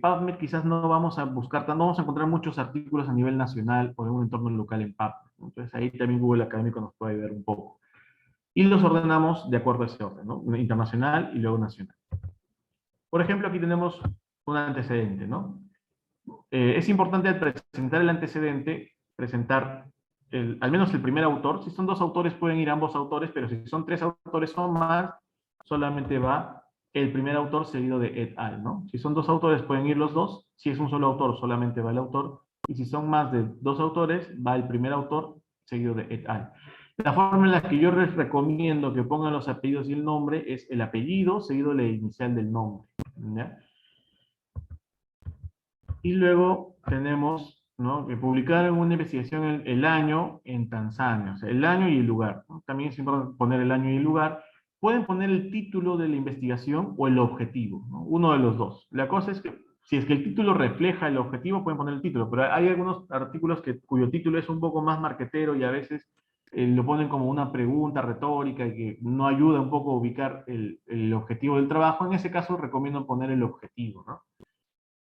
PubMed quizás no vamos a buscar, no vamos a encontrar muchos artículos a nivel nacional o en un entorno local en PubMed. Entonces ahí también Google Académico nos puede ayudar un poco. Y los ordenamos de acuerdo a ese orden, ¿no? Internacional y luego nacional. Por ejemplo, aquí tenemos un antecedente, ¿no? Es importante al presentar el antecedente, presentar al menos el primer autor. Si son dos autores, pueden ir ambos autores, pero si son tres autores o más, solamente va el primer autor seguido de et al, ¿no? Si son dos autores, pueden ir los dos. Si es un solo autor, solamente va el autor. Y si son más de dos autores, va el primer autor seguido de et al. La forma en la que yo les recomiendo que pongan los apellidos y el nombre es el apellido seguido de la inicial del nombre, ¿ya? Y luego tenemos, ¿no?, que publicar una investigación el año en Tanzania, o sea, el año y el lugar, ¿no? También es importante poner el año y el lugar. Pueden poner el título de la investigación o el objetivo, ¿no? Uno de los dos. La cosa es que, si es que el título refleja el objetivo, pueden poner el título, pero hay algunos artículos cuyo título es un poco más marquetero y a veces lo ponen como una pregunta retórica y que no ayuda un poco a ubicar el objetivo del trabajo. En ese caso recomiendo poner el objetivo, ¿no?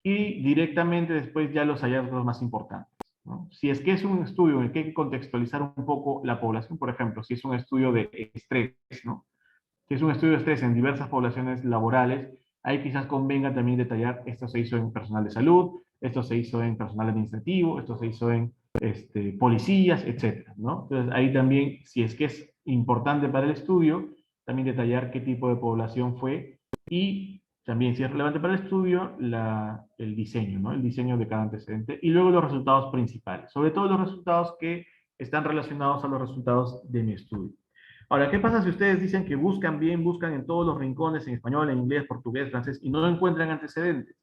y directamente después ya los hallazgos más importantes, ¿no? Si es que es un estudio en el que hay que contextualizar un poco la población, por ejemplo, si es un estudio de estrés, ¿no? Si es un estudio de estrés en diversas poblaciones laborales, ahí quizás convenga también detallar, esto se hizo en personal de salud, esto se hizo en personal administrativo, esto se hizo en policías, etcétera, ¿no? Entonces ahí también, si es que es importante para el estudio, también detallar qué tipo de población fue y también, si es relevante para el estudio, el diseño, ¿no? El diseño de cada antecedente y luego los resultados principales, sobre todo los resultados que están relacionados a los resultados de mi estudio. Ahora, ¿qué pasa si ustedes dicen que buscan bien, buscan en todos los rincones, en español, en inglés, portugués, francés, y no encuentran antecedentes?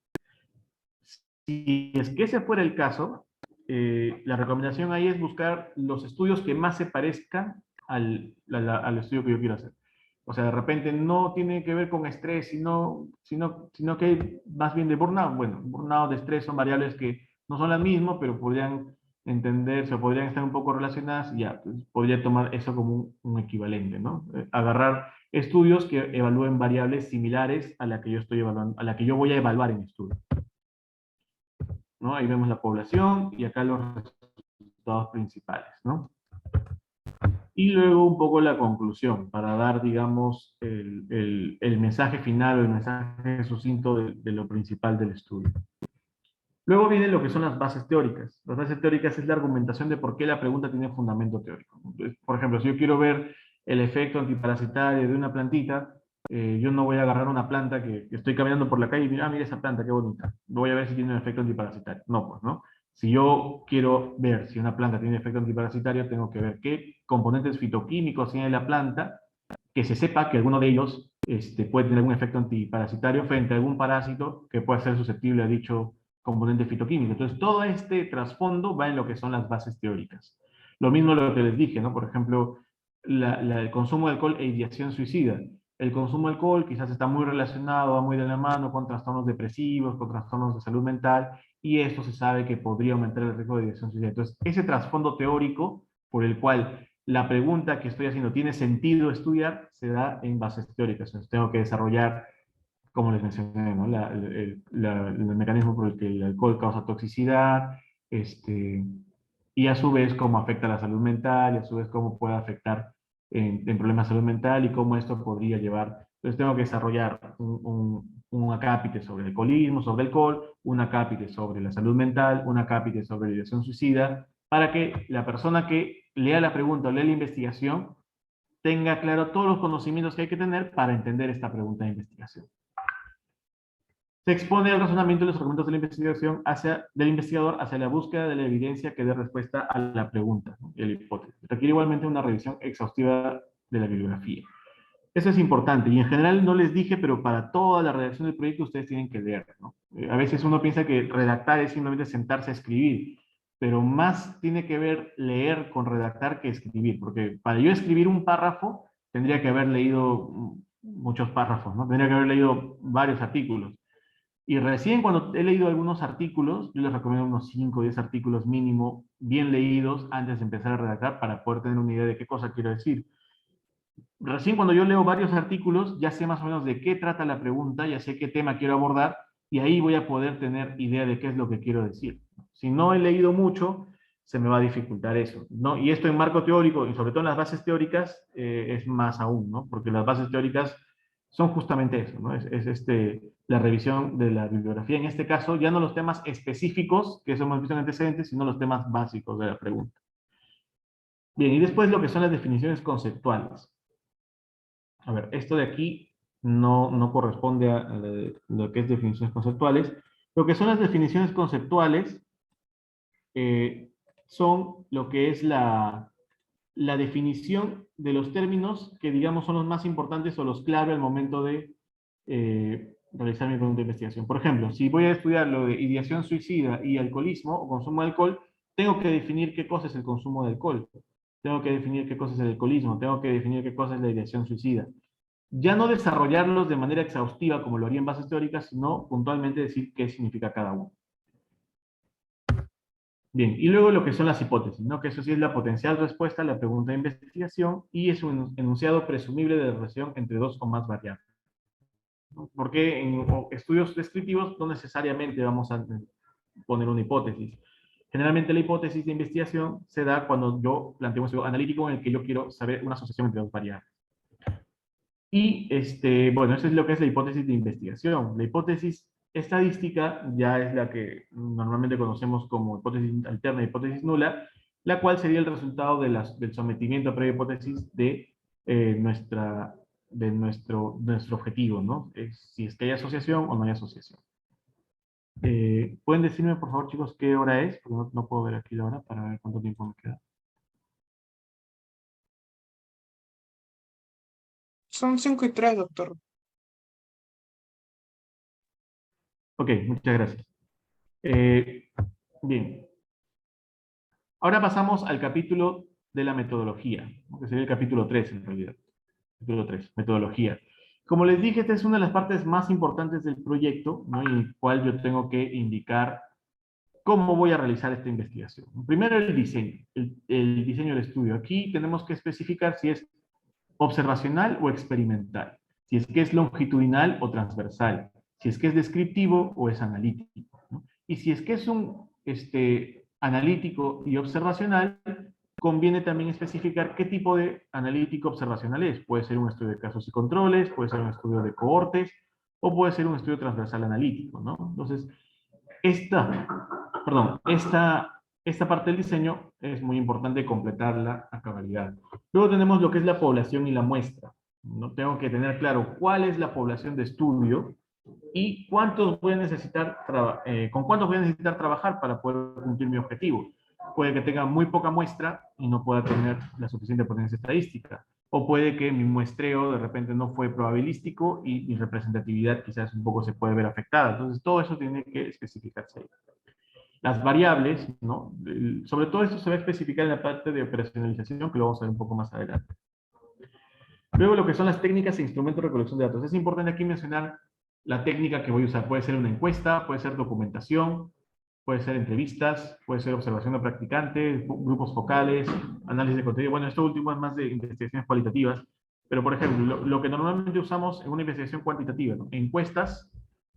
Si es que ese fuera el caso, la recomendación ahí es buscar los estudios que más se parezcan al estudio que yo quiero hacer. O sea, de repente no tiene que ver con estrés, sino que hay más bien de burnout. Bueno, burnout, de estrés son variables que no son las mismas, pero podrían entenderse o podrían estar un poco relacionadas y ya, pues, podría tomar eso como un equivalente, ¿no? Agarrar estudios que evalúen variables similares a la que yo estoy evaluando, a la que yo voy a evaluar en mi estudio, ¿no? Ahí vemos la población y acá los resultados principales, ¿no? Y luego un poco la conclusión, para dar, digamos, el mensaje final o el mensaje sucinto de lo principal del estudio. Luego viene lo que son las bases teóricas. Las bases teóricas es la argumentación de por qué la pregunta tiene fundamento teórico. Entonces, por ejemplo, si yo quiero ver el efecto antiparasitario de una plantita, yo no voy a agarrar una planta que estoy caminando por la calle y mira, mira esa planta, qué bonita. Voy a ver si tiene un efecto antiparasitario. No, pues, ¿no? Si yo quiero ver si una planta tiene efecto antiparasitario, tengo que ver qué componentes fitoquímicos tiene la planta, que se sepa que alguno de ellos puede tener algún efecto antiparasitario frente a algún parásito que pueda ser susceptible a dicho componente fitoquímico. Entonces, todo este trasfondo va en lo que son las bases teóricas. Lo mismo lo que les dije, ¿no? Por ejemplo, el consumo de alcohol e ideación suicida. El consumo de alcohol quizás está muy relacionado, va muy de la mano con trastornos depresivos, con trastornos de salud mental, y esto se sabe que podría aumentar el riesgo de ideación suicida. Entonces, ese trasfondo teórico por el cual la pregunta que estoy haciendo tiene sentido estudiar se da en bases teóricas. Entonces, tengo que desarrollar, como les mencioné, ¿no? El mecanismo por el que el alcohol causa toxicidad, y a su vez cómo afecta a la salud mental, y a su vez cómo puede afectar en problemas de salud mental y cómo esto podría llevar. Entonces tengo que desarrollar un acápite sobre el alcoholismo, sobre el alcohol, un acápite sobre la salud mental, un acápite sobre la ideación suicida, para que la persona que lea la pregunta o lea la investigación tenga claro todos los conocimientos que hay que tener para entender esta pregunta de investigación. Se expone el razonamiento y los argumentos de la investigación del investigador hacia la búsqueda de la evidencia que dé respuesta a la pregunta, ¿no? Y a la hipótesis. Requiere igualmente una revisión exhaustiva de la bibliografía. Eso es importante, y en general no les dije, pero para toda la redacción del proyecto ustedes tienen que leer, ¿no? A veces uno piensa que redactar es simplemente sentarse a escribir, pero más tiene que ver leer con redactar que escribir, porque para yo escribir un párrafo tendría que haber leído muchos párrafos, ¿no? Tendría que haber leído varios artículos. Y recién cuando he leído algunos artículos, yo les recomiendo unos 5 o 10 artículos mínimo, bien leídos, antes de empezar a redactar, para poder tener una idea de qué cosa quiero decir. Recién cuando yo leo varios artículos, ya sé más o menos de qué trata la pregunta, ya sé qué tema quiero abordar, y ahí voy a poder tener idea de qué es lo que quiero decir. Si no he leído mucho, se me va a dificultar eso, ¿no? Y esto en marco teórico, y sobre todo en las bases teóricas, es más aún, ¿no? Porque las bases teóricas son justamente eso, ¿no? La revisión de la bibliografía, en este caso, ya no los temas específicos que hemos visto en antecedentes, sino los temas básicos de la pregunta. Bien, y después lo que son las definiciones conceptuales. A ver, esto de aquí no corresponde a lo que es definiciones conceptuales. Lo que son las definiciones conceptuales son lo que es la definición de los términos que, digamos, son los más importantes o los clave al momento de realizar mi pregunta de investigación. Por ejemplo, si voy a estudiar lo de ideación suicida y alcoholismo o consumo de alcohol, tengo que definir qué cosa es el consumo de alcohol. Tengo que definir qué cosa es el alcoholismo. Tengo que definir qué cosa es la ideación suicida. Ya no desarrollarlos de manera exhaustiva como lo haría en bases teóricas, sino puntualmente decir qué significa cada uno. Bien, y luego lo que son las hipótesis, ¿no? Que eso sí es la potencial respuesta a la pregunta de investigación y es un enunciado presumible de relación entre dos o más variables. ¿no? Porque en estudios descriptivos no necesariamente vamos a poner una hipótesis. Generalmente la hipótesis de investigación se da cuando yo planteo un estudio analítico en el que yo quiero saber una asociación entre dos variables. Y, bueno, eso es lo que es la hipótesis de investigación. La hipótesis estadística ya es la que normalmente conocemos como hipótesis alterna y hipótesis nula, la cual sería el resultado de del sometimiento a prueba hipótesis de, nuestro objetivo, ¿no? Si es que hay asociación o no hay asociación. ¿Pueden decirme, por favor, chicos, qué hora es? Porque no puedo ver aquí la hora para ver cuánto tiempo me queda. Son 5:03, doctor. Ok, muchas gracias. Bien. Ahora pasamos al capítulo de la metodología, ¿no? Que sería el capítulo 3 en realidad. Capítulo 3, metodología. Como les dije, esta es una de las partes más importantes del proyecto, ¿no? En el cual yo tengo que indicar cómo voy a realizar esta investigación. Primero el diseño, el diseño del estudio. Aquí tenemos que especificar si es observacional o experimental, si es que es longitudinal o transversal, si es que es descriptivo o es analítico, ¿no? Y si es que es un analítico y observacional, conviene también especificar qué tipo de analítico observacional es. Puede ser un estudio de casos y controles, puede ser un estudio de cohortes, o puede ser un estudio transversal analítico, ¿no? Entonces, esta parte del diseño es muy importante completarla a cabalidad. Luego tenemos lo que es la población y la muestra, ¿no? Tengo que tener claro cuál es la población de estudio y cuántos voy a necesitar con cuántos voy a necesitar trabajar para poder cumplir mi objetivo. Puede que tenga muy poca muestra y no pueda tener la suficiente potencia estadística. O puede que mi muestreo de repente no fue probabilístico y mi representatividad quizás un poco se puede ver afectada. Entonces, todo eso tiene que especificarse ahí. Las variables, ¿no? Sobre todo esto se va a especificar en la parte de operacionalización, que lo vamos a ver un poco más adelante. Luego, lo que son las técnicas e instrumentos de recolección de datos. Es importante aquí mencionar la técnica que voy a usar. Puede ser una encuesta, puede ser documentación, puede ser entrevistas, puede ser observación de practicantes, grupos focales, análisis de contenido. Bueno, esto último es más de investigaciones cualitativas, pero por ejemplo, lo que normalmente usamos en una investigación cuantitativa, ¿no? Encuestas,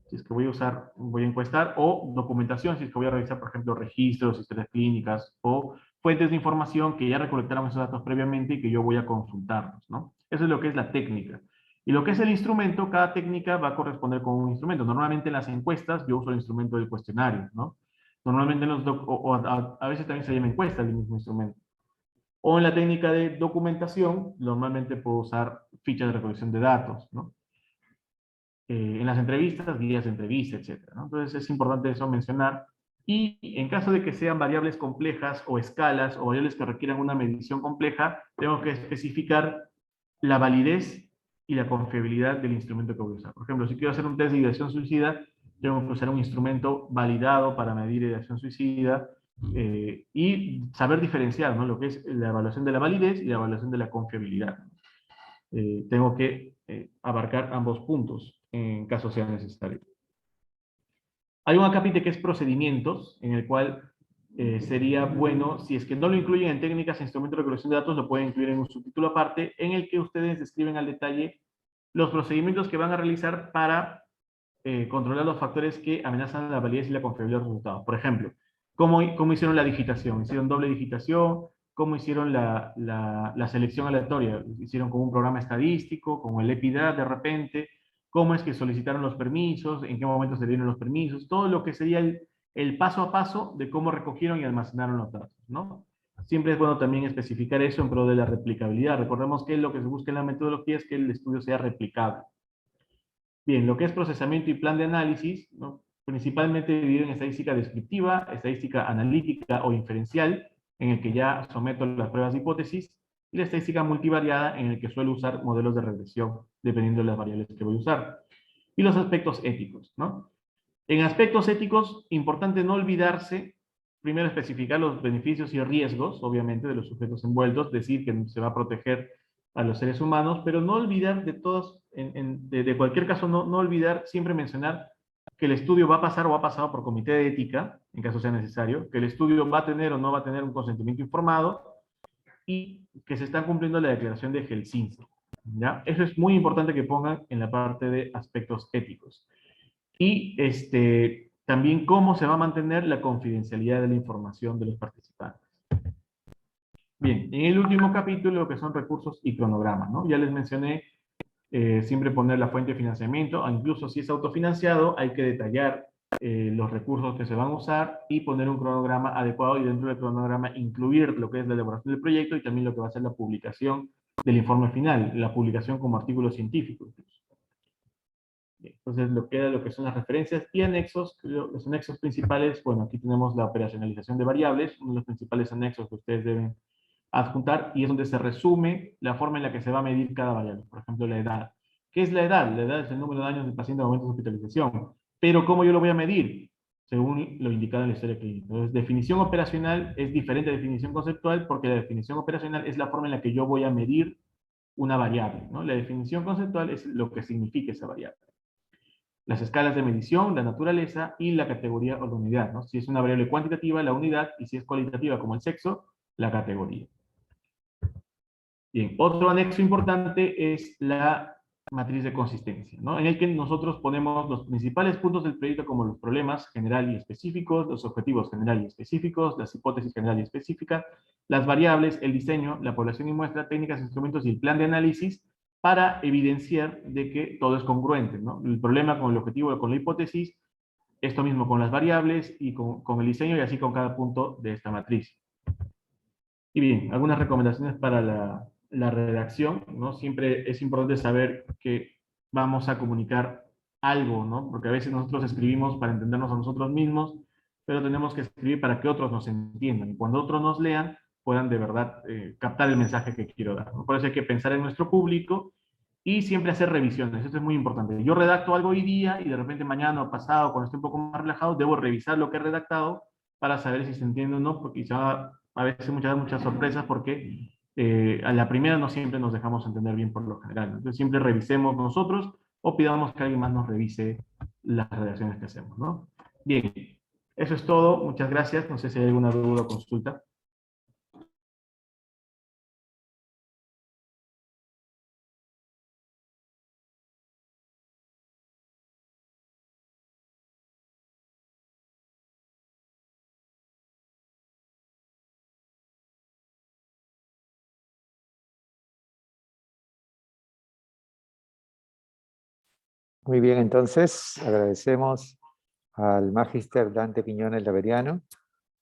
si es que voy a encuestar, o documentación, si es que voy a revisar, por ejemplo, registros, historias clínicas, o fuentes de información que ya recolectaron esos datos previamente y que yo voy a consultarlos, ¿no? Eso es lo que es la técnica. Y lo que es el instrumento, cada técnica va a corresponder con un instrumento. Normalmente en las encuestas yo uso el instrumento del cuestionario, ¿no? Normalmente en a veces también se llama encuesta el mismo instrumento. O en la técnica de documentación, normalmente puedo usar fichas de recolección de datos, ¿no? En las entrevistas, guías de entrevista, etc., ¿no? Entonces es importante eso mencionar. Y en caso de que sean variables complejas o escalas o variables que requieran una medición compleja, tengo que especificar la validez y la confiabilidad del instrumento que voy a usar. Por ejemplo, si quiero hacer un test de ideación suicida, tengo que usar un instrumento validado para medir ideación suicida y saber diferenciar, ¿no? Lo que es la evaluación de la validez y la evaluación de la confiabilidad. Tengo que abarcar ambos puntos en caso sea necesario. Hay un acápite que es procedimientos, en el cual sería bueno, si es que no lo incluyen en técnicas e instrumentos de recolección de datos, lo pueden incluir en un subtítulo aparte, en el que ustedes describen al detalle los procedimientos que van a realizar para controlar los factores que amenazan la validez y la confiabilidad de los resultados. Por ejemplo, ¿cómo hicieron la digitación? ¿Hicieron doble digitación? ¿Cómo hicieron la selección aleatoria? ¿Hicieron con un programa estadístico, con el EPIDAT de repente? ¿Cómo es que solicitaron los permisos? ¿En qué momento se dieron los permisos? Todo lo que sería el paso a paso de cómo recogieron y almacenaron los datos, ¿no? Siempre es bueno también especificar eso en pro de la replicabilidad. Recordemos que lo que se busca en la metodología es que el estudio sea replicable. Bien, lo que es procesamiento y plan de análisis, ¿no? Principalmente dividido en estadística descriptiva, estadística analítica o inferencial, en el que ya someto las pruebas de hipótesis, y la estadística multivariada, en el que suelo usar modelos de regresión, dependiendo de las variables que voy a usar. Y los aspectos éticos, ¿no? En aspectos éticos, importante no olvidarse, primero especificar los beneficios y riesgos, obviamente, de los sujetos envueltos, decir que se va a proteger a los seres humanos, pero no olvidar de cualquier caso, no olvidar siempre mencionar que el estudio va a pasar o ha pasado por comité de ética, en caso sea necesario, que el estudio va a tener o no va a tener un consentimiento informado y que se está cumpliendo la declaración de Helsinki. ¿ya? Eso es muy importante que pongan en la parte de aspectos éticos. Y también cómo se va a mantener la confidencialidad de la información de los participantes. Bien, en el último capítulo, lo que son recursos y cronogramas, ¿no? Ya les mencioné siempre poner la fuente de financiamiento, incluso si es autofinanciado, hay que detallar los recursos que se van a usar y poner un cronograma adecuado y dentro del cronograma incluir lo que es la elaboración del proyecto y también lo que va a ser la publicación del informe final, la publicación como artículo científico incluso. Bien, entonces lo que son las referencias y anexos, los anexos principales, bueno, aquí tenemos la operacionalización de variables, uno de los principales anexos que ustedes deben adjuntar y es donde se resume la forma en la que se va a medir cada variable. Por ejemplo, la edad. ¿Qué es la edad? La edad es el número de años del paciente al momento de hospitalización. Pero ¿cómo yo lo voy a medir? Según lo indicado en la historia clínica. Entonces, definición operacional es diferente de definición conceptual porque la definición operacional es la forma en la que yo voy a medir una variable, ¿no? La definición conceptual es lo que significa esa variable. Las escalas de medición, la naturaleza y la categoría o la unidad, ¿no? Si es una variable cuantitativa, la unidad, y si es cualitativa como el sexo, la categoría. Bien, otro anexo importante es la matriz de consistencia, ¿no? En el que nosotros ponemos los principales puntos del proyecto como los problemas general y específicos, los objetivos general y específicos, las hipótesis general y específicas, las variables, el diseño, la población y muestra, técnicas, instrumentos y el plan de análisis para evidenciar de que todo es congruente, ¿no? El problema con el objetivo, con la hipótesis, esto mismo con las variables y con el diseño y así con cada punto de esta matriz. Y bien, algunas recomendaciones para la redacción, ¿no? Siempre es importante saber que vamos a comunicar algo, ¿no? Porque a veces nosotros escribimos para entendernos a nosotros mismos, pero tenemos que escribir para que otros nos entiendan. Y cuando otros nos lean, puedan de verdad captar el mensaje que quiero dar, ¿no? Por eso hay que pensar en nuestro público y siempre hacer revisiones. Esto es muy importante. Yo redacto algo hoy día y de repente mañana o pasado, cuando esté un poco más relajado, debo revisar lo que he redactado para saber si se entiende o no, porque quizá a veces muchas sorpresas porque a la primera no siempre nos dejamos entender bien por lo general. Entonces siempre revisemos nosotros o pidamos que alguien más nos revise las redacciones que hacemos, ¿no? Bien, eso es todo. Muchas gracias. No sé si hay alguna duda o consulta. Muy bien, entonces agradecemos al Magíster Dante Quiñones Laveriano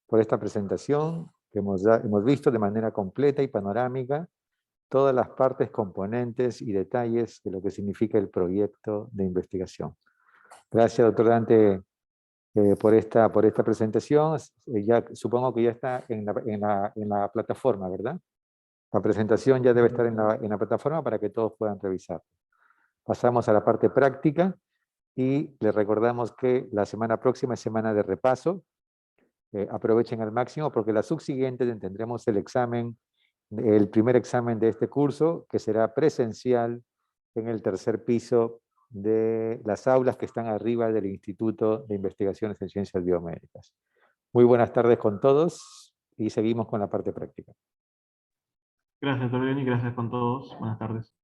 por esta presentación que hemos visto de manera completa y panorámica todas las partes, componentes y detalles de lo que significa el proyecto de investigación. Gracias, doctor Dante, por esta presentación. Ya, supongo que ya está en la plataforma, ¿verdad? La presentación ya debe estar en la plataforma para que todos puedan revisar. Pasamos a la parte práctica y les recordamos que la semana próxima es semana de repaso. Aprovechen al máximo porque la subsiguiente tendremos el primer examen de este curso, que será presencial en el tercer piso de las aulas que están arriba del Instituto de Investigaciones en Ciencias Biomédicas. Muy buenas tardes con todos y seguimos con la parte práctica. Gracias, doctor Leoni, gracias con todos. Buenas tardes.